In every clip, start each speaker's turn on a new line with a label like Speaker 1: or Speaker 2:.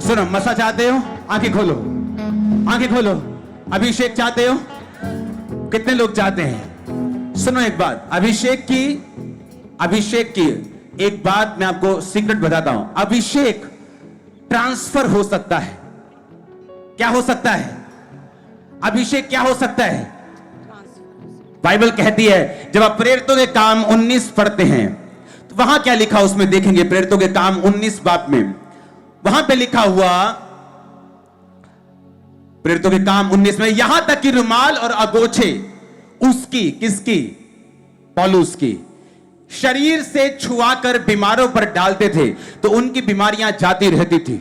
Speaker 1: सुनो, मसा चाहते हो? आंखें खोलो, आंखें खोलो। अभिषेक चाहते हो? कितने लोग चाहते हैं? सुनो एक बात, अभिषेक की एक बात मैं आपको सीक्रेट बताता हूं। अभिषेक ट्रांसफर हो सकता है। क्या हो सकता है? अभिषेक क्या हो सकता है? बाइबल कहती है, जब आप प्रेरितों के काम 19 पढ़ते हैं तो वहां क्या लिखा, उसमें देखेंगे प्रेरितों के काम 19 बाब में, वहां पे लिखा हुआ, प्रेरितों के काम 19 में, यहां तक कि रुमाल और अगोछे उसकी, किसकी? पौलुस की, शरीर से छुआकर बीमारों पर डालते थे तो उनकी बीमारियां जाती रहती थी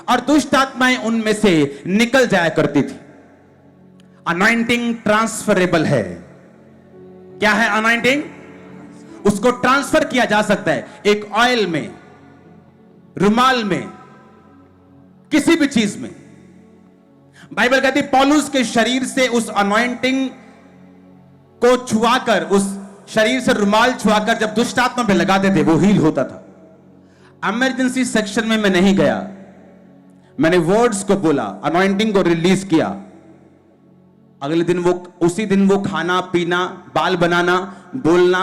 Speaker 1: और दुष्ट आत्माएं उनमें से निकल जाया करती थी। अनॉइंटिंग ट्रांसफरेबल है। क्या है अनॉइंटिंग? उसको ट्रांसफर किया जा सकता है, एक ऑयल में, रुमाल में, किसी भी चीज में। बाइबल कहती है पौलुस के शरीर से उस अनॉइंटिंग को छुआकर, उस शरीर से रुमाल छुआकर जब दुष्ट आत्मा पे लगाते थे वो हील होता था। इमरजेंसी सेक्शन में मैं नहीं गया, मैंने वर्ड्स को बोला, अनॉइंटिंग को रिलीज किया। अगले दिन उसी दिन वो खाना पीना, बाल बनाना, बोलना,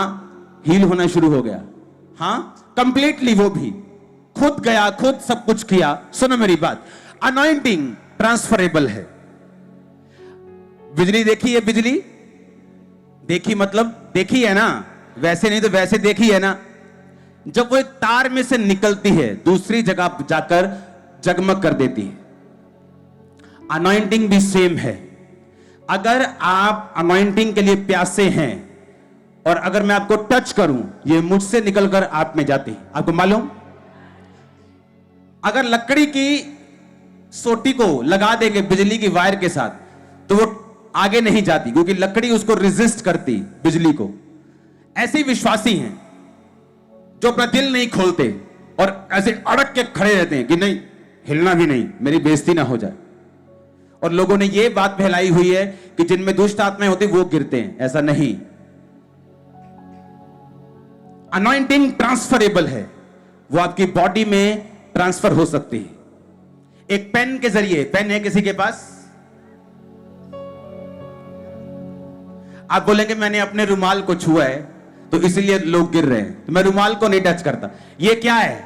Speaker 1: हील होना शुरू हो गया। हां, कंप्लीटली। वो भी खुद गया, खुद सब कुछ किया। सुनो मेरी बात, अनॉइंटिंग ट्रांसफरेबल है। बिजली देखी है? बिजली देखी मतलब देखी है ना, वैसे नहीं तो वैसे देखी है ना। जब वो एक तार में से निकलती है दूसरी जगह जाकर जगमग कर देती है। अनॉइंटिंग भी सेम है। अगर आप अनॉइंटिंग के लिए प्यासे हैं और अगर मैं आपको टच करूं, ये मुझसे निकलकर आप में जाती है। आपको मालूम, अगर लकड़ी की सोटी को लगा देंगे बिजली की वायर के साथ तो वो आगे नहीं जाती, क्योंकि लकड़ी उसको रेजिस्ट करती बिजली को। ऐसे ही विश्वासी हैं जो अपना दिल नहीं खोलते और ऐसे अड़क के खड़े रहते हैं कि नहीं, हिलना भी नहीं, मेरी बेइज्जती ना हो जाए। और लोगों ने यह बात फैलाई हुई है कि जिनमें दुष्ट आत्माएं होती वो गिरते हैं। ऐसा नहीं। अनॉइंटिंग ट्रांसफरेबल है, वो आपकी बॉडी में ट्रांसफर हो सकती है। एक पेन के जरिए, पेन है किसी के पास? आप बोलेंगे मैंने अपने रुमाल को छुआ है तो इसलिए लोग गिर रहे हैं, तो मैं रुमाल को नहीं टच करता। ये क्या है?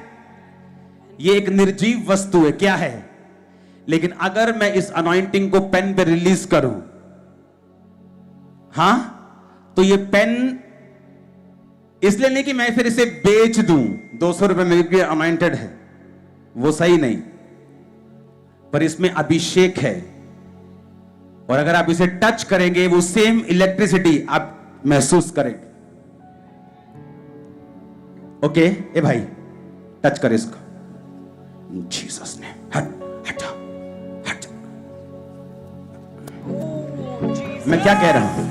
Speaker 1: ये एक निर्जीव वस्तु है। क्या है? लेकिन अगर मैं इस अनॉइंटिंग को पेन पे रिलीज करूं, हां, तो ये पेन इसलिए नहीं कि मैं फिर इसे बेच दूं, 200 रुपए में अनॉइंटेड है, वो सही नहीं, पर इसमें अभिषेक है। और अगर आप इसे टच करेंगे वो सेम इलेक्ट्रिसिटी आप महसूस करेंगे। ओके, ए भाई टच कर इसको, जीसस ने, हट हट हट। मैं क्या कह रहा हूं?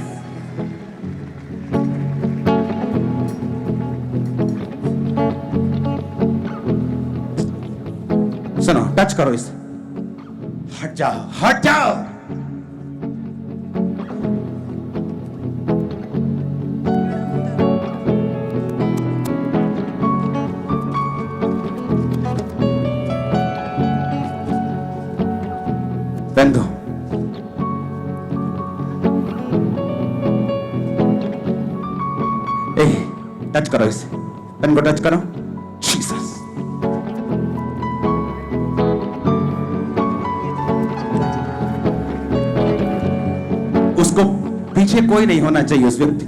Speaker 1: सुनो, टच करो इसे, हट जाओ, हट जाओ। पेन दो। टच करो इसे, पेन को टच करो। जीसस, उसको पीछे कोई नहीं होना चाहिए, उस व्यक्ति।